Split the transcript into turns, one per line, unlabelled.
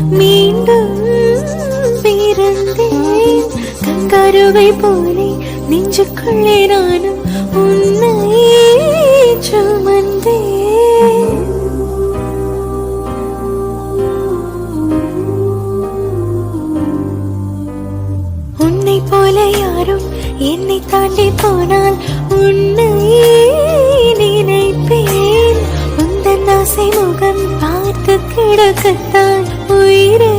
மீண்டும் பிறந்தேன். கங்காருவை போலே நெஞ்சுக்குள்ளே நானும் உன்னை சுமந்தேன். உன்னை போல யாரும் என்னை தாண்டி போனால் உன்னை நினைப்பேன். உந்தன் ஆசை முகம் பார்த்து கிடக்கத்தான் உயிரை